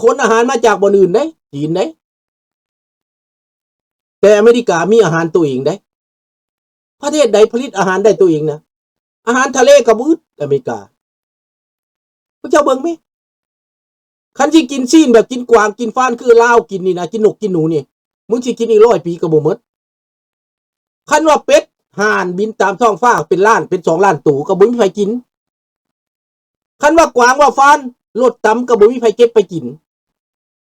ขนอาหารมาจากบ่อนอื่นได้จีนได้แต่อเมริกามีอาหารตัวเองได้ประเทศใดผลิตอาหารได้ตัวเองนะอาหารทะเลกับบืดอเมริกาพระเจ้าเบิ่งไหมคันที่กินซีนแบบกินกวางกินฟ้านคือลาวกินนี่นะกินนกกินหนูนี่มึงสิกินอีก100 ปีก็บ่หมดคันว่าเป็ดห่านบินตามท้องฟ้าเป็นล้านเป็น2 ล้านตัวก็บ่มีใครกินคันว่ากวางว่าฟ้านรถต่ำก็บ่มีใครเก็บไปกิน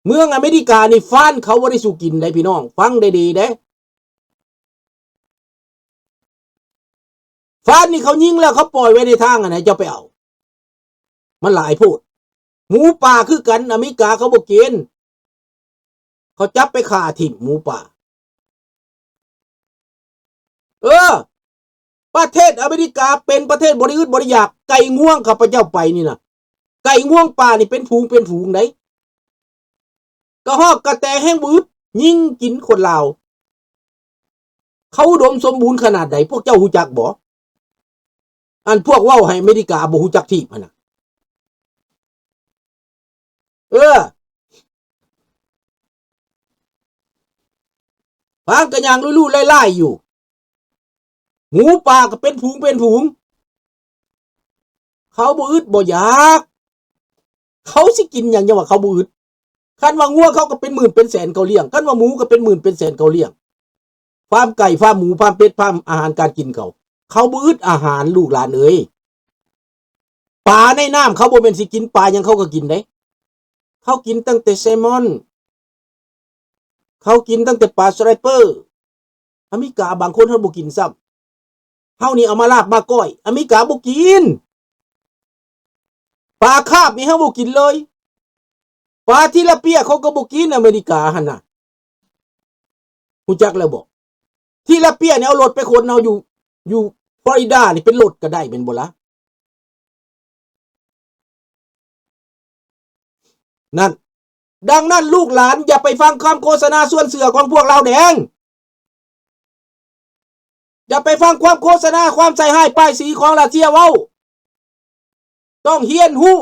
เมืองอเมริกานี่ฟ้านเขาบ่ได้สู่กินได้พี่น้องฟังได้ดีเด้ฟ้านนี่เขายิงแล้วเขาปล่อยไว้ในทางอันไหนจะไปเอามันหลายโพดหมูป่าคือกันอเมริกาเขาบ่กินเขาจับไปฆ่าถิ่มหมูป่าประเทศอเมริกาเป็นประเทศบริอึดบริยากไก่ง่วงข้าพเจ้าไปนี่นะไก่ง่วงป่านี่เป็นฝูงไหนกระหอกกระแตแห้งบืดยิ่งกินคนลาวเขาอุดมสมบูรณ์ขนาดไหนพวกเจ้าหูจักบ่อันพวกเว้าให้อเมริกาบ่หูจักที่มันน่ะฟางกระยางลู่ๆไล่ๆอยู่หมูป่าก็เป็นฝูงเขาบ่อึดบ่อยากเขาสิกินอย่างว่าเขาบ่อึดคันว่างัวเขาก็เป็นหมื่นเป็นแสนเขาเลี้ยงคันว่าหมูก็เป็นหมื่นเป็นแสนเขาเลี้ยงฟาร์มไก่ฟาร์มหมูฟาร์มเป็ดฟาร์มอาหารการกินเขาบ่อึดอาหารลูกหลานเอ้ยปลาในน้ำเขาบ่เป็นสิกินปลายังเขาก็กินได้เขากินตั้งแต่แซลมอนเขากินตั้งแต่ปลาสไลเปอร์อเมริกาบางคนเขาบ่กินซ้ำเฮานี่เอามาลาบมาก้อยอเมริกาบ่กินปลาคาบนี่เฮาบ่กินเลยปลาทิลาเปียเขาก็บ่กินอเมริกาหั่นน่ะฮู้จักแล้วบ่ทิลาเปียเนี่ยเอารถไปขนเอาอยู่ฟลอริดานี่เป็นรถก็ได้เป็นบ่ล่ะนั่นดังนั้นลูกหลานอย่าไปฟังคำโฆษณาส่วนเสือของพวกเราแดงอย่าไปฟังความโฆษณาความใส่ให้ป้ายสีของรัสเซียเว้าต้องเฮียนฮู้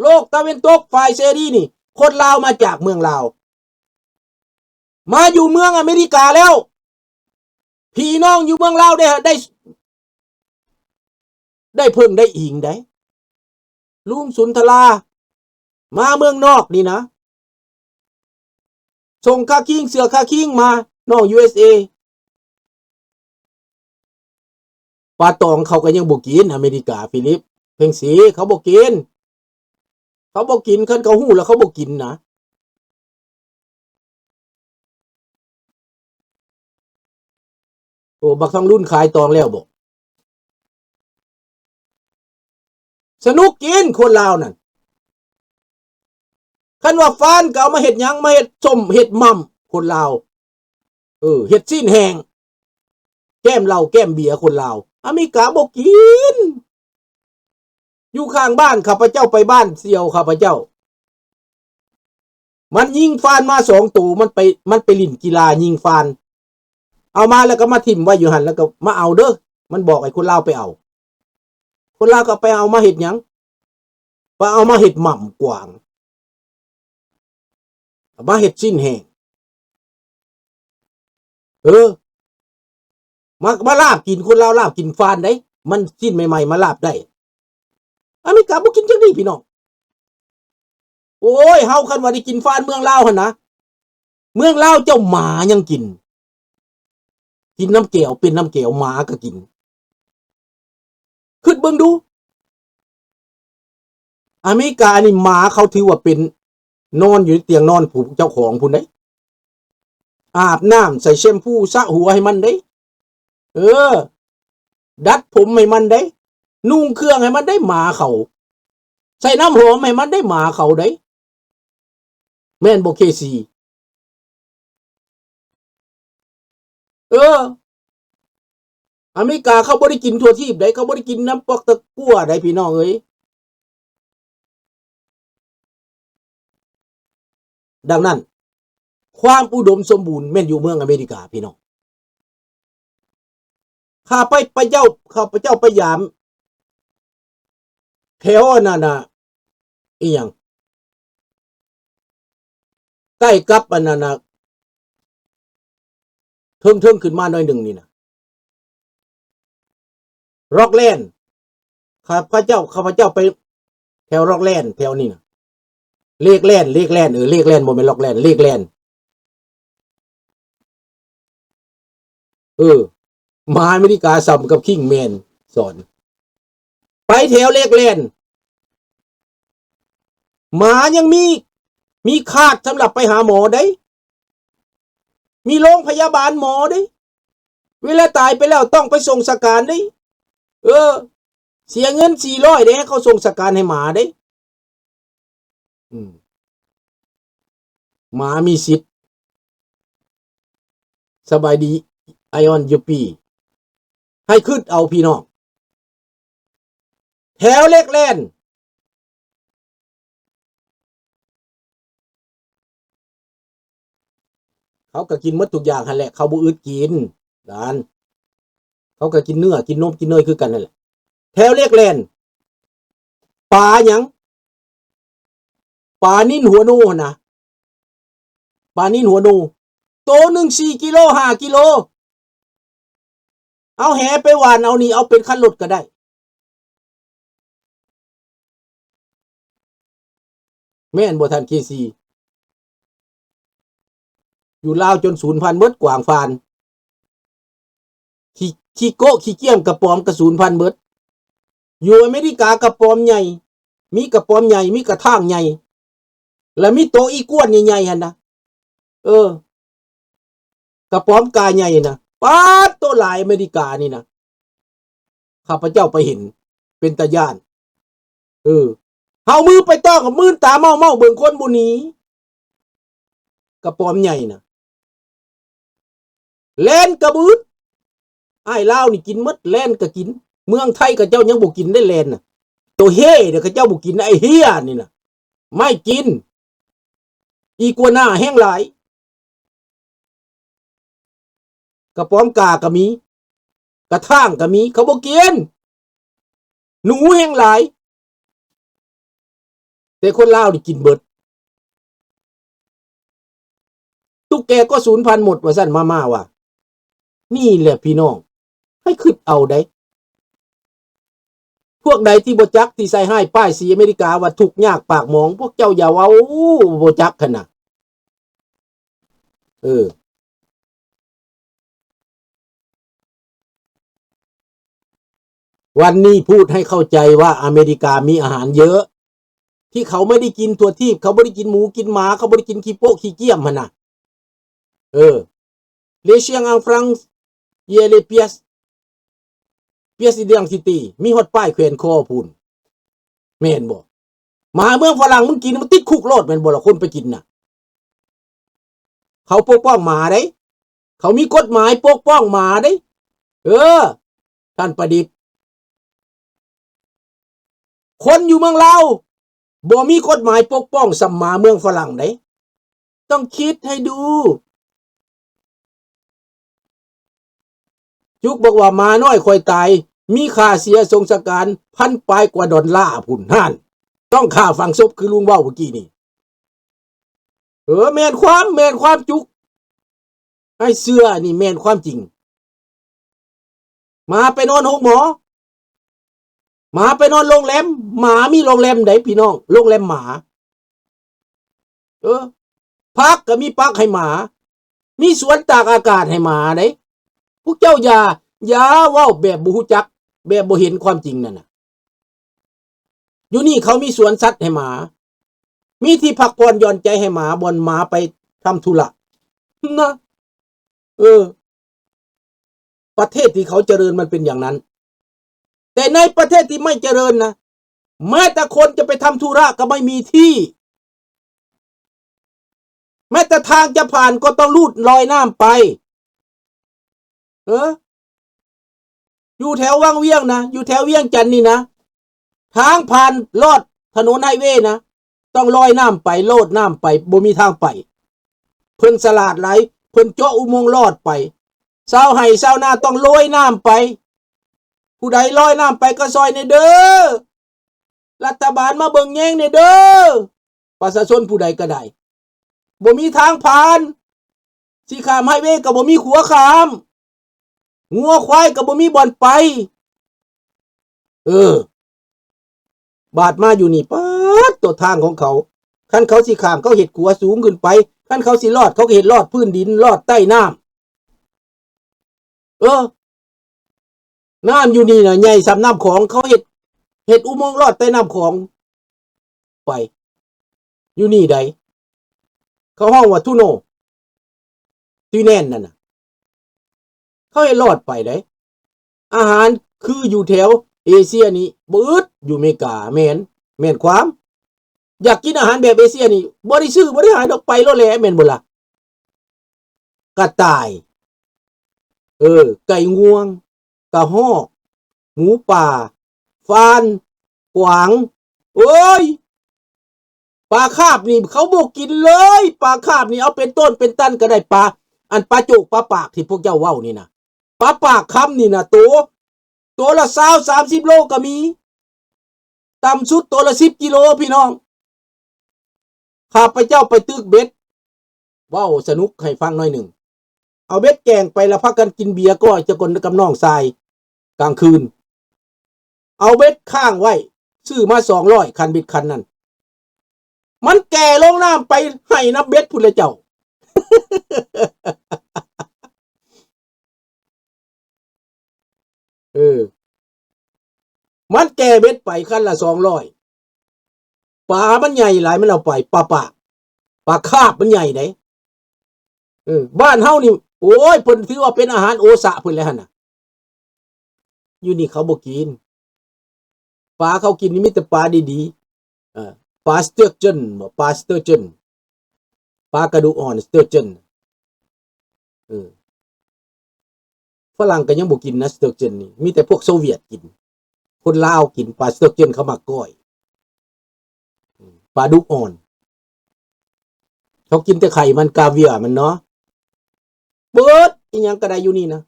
โลกตะวันตกฝ่ายเสรีนี่คนลาวมาจากเมืองลาวมาอยู่เมืองอเมริกาแล้วพี่น้องอยู่เมืองลาวได้เพิ่งได้อิงได้ลุงสุนทรามาเมืองนอกนี่นะส่งค่าคิงเสือค่าคิงมาน้อง USA ปลาตองเขาก็ยังบ่กินอเมริกาฟิลิปเพ่งสีเขาบ่กินคันเขาฮู้แล้วเขาบ่กินนะโอ้บักทั้งรุ่นขายตองแล้วบ่สนุกกินคนลาวนั่นคันว่าฟานก็เอามาเฮ็ดหยังมาเฮ็ดส้มเฮ็ดม่ำคนลาวเฮ็ดซีนแห้งแก้มเหล้าแก้มเบียร์คนลาวอเมริกาบ่กินอยู่ข้างบ้านข้าพเจ้าไปบ้านเสี่ยวข้าพเจ้ามันยิงฟานมา2 ตัวมันไปเล่นกีฬายิงฟานเอามาแล้วก็มาทิ่มไว้อยู่หั่นแล้วก็มาเอาเด้อมันบอกไอ้คนลาวไปเอาคนลาวก็ไปเอามาเฮ็ดหยังไปเอามาเฮ็ดหม่ำกวางมาเฮ็ดซีนแห้งมาลาบกินคนลาวลาบกินฟานได้มันซีนใหม่ๆมาลาบได้อเมริกาบ่กินจังนี้พี่น้องโอ้ยเฮาคันว่าได้กินฟานเมืองลาวหั่นนะเมืองลาวเจ้าหมายังกินน้ำแก้วเป็นน้ำแก้วหมาก็กินคิดเบิ่งดูอเมริกานี่หมาเขาถือว่าเป็นนอนอยู่ในเตียงนอนผู้เจ้าของพุ่นได้อาบน้ำใส่แชมพูสระหัวให้มันได้ดัดผมให้มันได้นุ่งเครื่องให้มันได้หมาเขาใส่น้ำหอมให้มันได้หมาเขาได้แม่นบ่เคซีอเมริกาเขาบ่ได้กินทั่วทีปได้เขาบ่ได้กินน้ำปอกตะกั่วได้พี่น้องเอ้ยดังนั้นความอุดมสมบูรณ์แม่นอยู่เมืองอเมริกาพี่น้องข้าพเจ้าไปยามแถวนั่นน่ะอีหยัง ใกล้กับอันนั้นนะเทิงขึ้นมาหน่อยหนึ่งนี่นะร็อกแลนด์ข้าพเจ้าไปแถวร็อกแลนด์แถวนี้นะเลขแลนด์เลขแลนด์เลขแลนด์บ่แม่นร็อกแลนด์เลขแลนด์มาอเมริกาซ้ำกับคิงแมนสอนไปแถวเลขแลนด์หมายังมีคาดสำหรับไปหาหมอได้มีโรงพยาบาลหมอได้เวลาตายไปแล้วต้องไปส่งสการได้เสียเงิน400ได้ให้เขาส่งสการให้หมาได้หมามีสิทธิ์สบายดีไอออนยูปีให้ขึ้นเอาพี่น้องแถวเล็กแลนเขาก็กินหมดทุกอย่างหั่นแหละเขาบ่อึดกินดานเขาก็กินเนื้อกินนมกินเนยคือกันนั่นแหละแถวเล็กแลนปลาหยังปลานิ่นหัวโนนะปลานิ่นหัวโนโตหนึ่ง4 กิโล5 กิโลเอาแหไปหวานเอานี่เอาเป็นคันรถก็ได้แม่นบ่ทันเคซีอยู่ลาวจนสูญพันธุ์หมดกวางฟานขี้โก้ขี้เกี้ยมกระป๋อมกระสูญพันธุ์หมดอยู่อเมริกากระป๋อมใหญ่มีกระป๋อมใหญ่มีกระท่างใหญ่แล้วมีโตอีก้วนใหญ่ๆหั่นนะกระป๋อมกาใหญ่นะป๊าดโตหลายอเมริกานี่นะข้าพเจ้าไปเห็นเป็นตาย่านเฮามือไปต้องกับมือตาเมาเบิ่งคนบุนี้กระป๋อมใหญ่นะแล่นกระบืดอ้ายลาวนี่กินหมดแล่นก็กินเมืองไทยก็เจ้ายังบ่กินได้แล่นน่ะตัวเฮ่เด้อก็เจ้าบ่กินไอ้เหี้ยนี่น่ะไม่กินอีกัวหน้าแห้งหลายกระป๋อมกาก็มีกระท่างก็มีเขาบ่กินหนูแห้งหลายแต่คนลาวนี่กินเบิดตุ๊กแกก็สูญพันธุ์หมดว่าซั่นมาว่ะนี่แหละพี่น้องให้คิดเอาได้พวกใดที่บ่จักที่ใส่ให้ป้ายสีอเมริกาว่าทุกข์ยากปากหมองพวกเจ้าอย่าเว้าบ่จักคั่นน่ะวันนี้พูดให้เข้าใจว่าอเมริกามีอาหารเยอะที่เขาไม่ได้กินตัวทีบเขาไม่ได้กินหมูกินหมาเขาไม่ได้กินขี้โป๊กขี้เกี้ยมมันน่ะles chiens en France il y a les pièces d'identité มีฮอดป้ายแขวนคอพูนแม่นบ่มาเมืองฝรั่งมึงกินมันติดคุกโลดแม่นบ่ล่ะคนไปกินน่ะเขาปกป้องหมาได้เขามีกฎหมายปกป้องหมาได้ท่านประดิษฐ์คนอยู่เมืองลาวบ่มีกฎหมายปกป้องสัมมาเมืองฝรั่งได้ต้องคิดให้ดูจุกบอกว่ามาน้อยค่อยตายมีค่าเสียทรงสการ1,000 ปลายกว่าดอลลาร์พุ่นห่านต้องค่าฝังศพคือลุงเว้าเมื่อกี้นี่แม่นความจุกให้เสื้อนี่แม่นความจริงมาไปนอนห้องหมอมาไปนอนโรงแรมหมามีโรงแรมไหนพี่น้องโรงแรมหมาพักก็มีพักให้หมามีสวนตากอากาศให้หมาไหนพวกเจ้าอย่าเว้าแบบบ่ฮู้จักแบบบ่เห็นความจริงนั่นน่ะอยู่นี่เขามีสวนสัตว์ให้หมามีที่พักผ่อนหย่อนใจให้หมาบ่อนหมาไปทำธุระนะประเทศที่เขาเจริญมันเป็นอย่างนั้นแต่ในประเทศที่ไม่เจริญนะแม้แต่คนจะไปทำธุระก็ไม่มีที่แม้แต่ทางจะผ่านก็ต้องลูดลอยน้ำไปอยู่แถววังเวียงนะอยู่แถวเวียงจันทน์นี่นะทางผ่านลอดถนนไฮเวย์นะต้องลอยน้ำไปโลดน้ำไปบ่มีทางไปเพิ่นสลาดไหลเพิ่นเจาะอุโมงค์ลอดไปชาวไห่ชาวนาต้องลอยน้ำไปผู้ใดลอยน้ำไปก็ซอยในเด้อรัฐบาลมาเบิ่งแยงในเด้อประชาชนผู้ใดก็ได้ บ่มีทางผ่านสิข้ามไฮเวย์ก็บ่มีขัวข้ามงัวควายก็บ่มีบ่อนไปบาดมาอยู่นี่ป๊าดตัวทางของเขาคันเขาสิข้ามเขาเฮ็ดขัวสูงขึ้นไปคันเขาสิรอดเขาก็เฮ็ดรอดพื้นดินรอดใต้น้ำน้ำอยู่นี่น่ะใหญ่สำน้ำของเขาเฮ็ดอุโมงค์รอดใต้น้ำของไปอยู่นี่ใดเขาห้องว่าทูโนที่แน่นนั่นน่ะเขาเฮ็ดรอดไปได้อาหารคืออยู่แถวเอเชียนี่บืดอยู่อเมริกาแม่นความอยากกินอาหารแบบเอเชียนี่บ่ได้ซื้อบ่ได้หาดอกไปโลแลแม่นบ่ล่ะกระต่ายไก่งวงกระหอกหมูป่าฟานกวางโอ้ยปลาคาบนี่เขาบ่กินเลยปลาคาบนี่เอาเป็นต้นเป็นตันก็ได้ปลาอันปลาโจกปลาปากที่พวกเจ้าเว้านี่นะปลาปากคำนี่นะตัวละ20-30 โลก็มีต่ำสุดตัวละ10 กิโลพี่น้องข้าพเจ้าไปตึกเบ็ดว้าวสนุกให้ฟังหน่อยหนึ่งเอาเบ็ดแกงไปแล้วพักกันกินเบียร์ก็จะกลกับน้องทรายกลางคืนเอาเบ็ดข้างไว้ซื้อมา200คันเบ็ดคันนั้นมันแก่ลงน้ำไปให้น้ำเบ็ดพุ่นเลยเจ้า มันแก่เบ็ดไปคันละ200ปลามันใหญ่หลายมันเอาไปปลาคาบมันใหญ่ไหนบ้านเฮานี่โอ้ยเพิ่นถือว่าเป็นอาหารโอสะเพิ่นแล้วหั่นน่ะอยู่นี่เขาบ่กินปลาเขากินนี่มีแต่ปลาดีๆปลาสเตอร์เจนปลาสเตอร์เจนปลากระดูกอ่อนสเตอร์เจนฝรั่งก็ยังบ่กินนะสเตอร์เจนนี่มีแต่พวกโซเวียตกินคนลาวกินปลาสเตอร์เจนเขามาก้อยปลาดุกอ่อนเขากินแต่ไข่มันกาเวียร์มันเนาะเบิดอีหยังก็ได้อยู่นี่นะ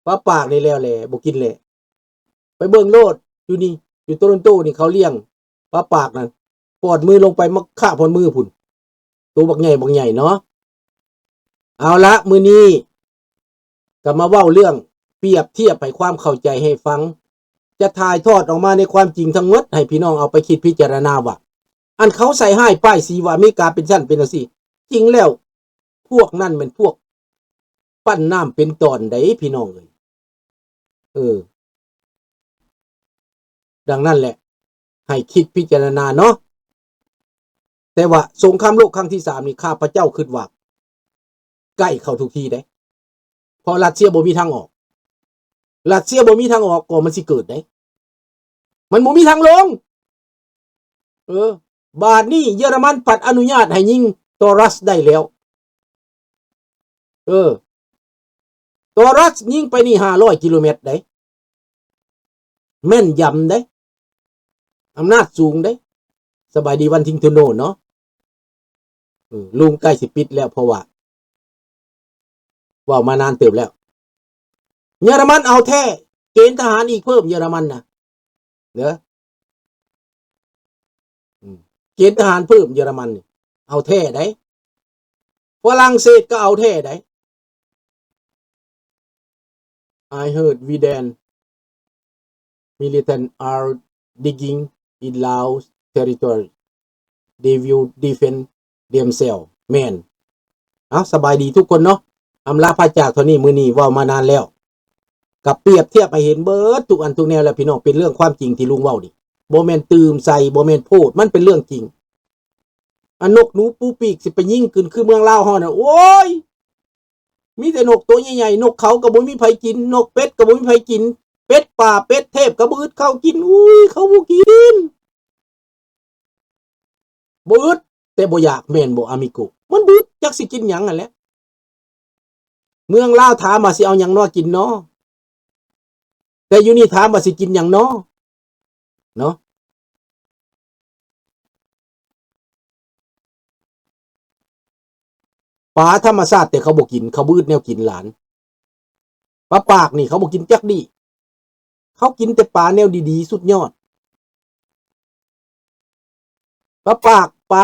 ปลาปากนี่แล้วแหละบ่กินแหละไปเบิ่งโลดอยู่นี่อยู่โตรอนโตนี่เขาเลี้ยงปลาปากนั่นปอดมือลงไปมาฆ่าพอนมือพุ่นตัวบักใหญ่เนาะเอาละมื้อนี้ก็มาเว้าเรื่องเปรียบเทียบให้ความเข้าใจให้ฟังจะถ่ายทอดออกมาในความจริงทั้งหมดให้พี่น้องเอาไปคิดพิจารณาว่าอันเขาใส่ให้ป้ายสีว่าอเมริกาเป็นชั้นเป็นจังซี่จริงแล้วพวกนั่นเป็นพวกปั้นน้ำเป็นตอนใดพี่น้องเลยดังนั้นแหละให้คิดพิจารณาเนาะแต่ว่าสงครามโลกครั้งที่3นี่ข้าพเจ้าคิดว่าใกล้เข้าทุกทีได้เพราะรัสเซียบ่มีทางออกรัสเซียบ่มีทางออกก็มันสิเกิดได้มันบ่มีทางลงบาดนี้เยอรมันปัดอนุญาตให้ยิงตอรัสได้แล้วตอรัสยิงไปนี่500 กิโลเมตรได้แม่นยำได้อำนาจสูงได้สบายดีวันทิงทูโนเนาะลุงใกล้สิปิดแล้วเพราะว่ามานานเติบแล้วเยอรมันเอาแท้เกณฑ์ทหารอีกเพิ่มเยอรมันนะเด้อเกณฑ์ทหารเพิ่มเยอรมันเอาแท้ได้ฝรั่งเศสก็เอาแท้ได้ I heard Sweden militant are digging in Laos territory they will defend themselves แม่นสบายดีทุกคนเนาะอำลาพระจากเท่านี้มื้อนี้เว้ามานานแล้วกับเปรียบเทียบไปเห็นเบิดทุกอันทุกแนวแล้วพี่น้องเป็นเรื่องความจริงที่ลุงเว้าดิบ่แม่นตื่มใส่บ่แม่นโพดมันเป็นเรื่องจริงอันนกหนูปูปีกสิไปยิงขึ้นคือเมืองลาวเฮาน่ะโอ้ยมีแต่นกตัวใหญ่ๆนกเขาก็บ่มีไผกินนกเป็ดก็บ่มีไผกินเป็ดป่าเป็ดเทพก็บ่อึดเข้ากินอุ้ยเขาบ่กินบ่อึดแต่บ่อยากแม่นบ่อามิโกมันบึดจักสิกินหยังนั่นแหละเมืองลาวถามว่าสิเอาหยังน้อกินเนาะแต่อยู่นี่ถามว่าสิกินหยังเนาะเนาะปลาธรรมชาติแต่เขาบ่กินเขาบืดแนวกินหลานปลาปากนี่เขาบ่กินจักดีเขากินแต่ปลาแนวดีๆสุดยอดปลาปากปลา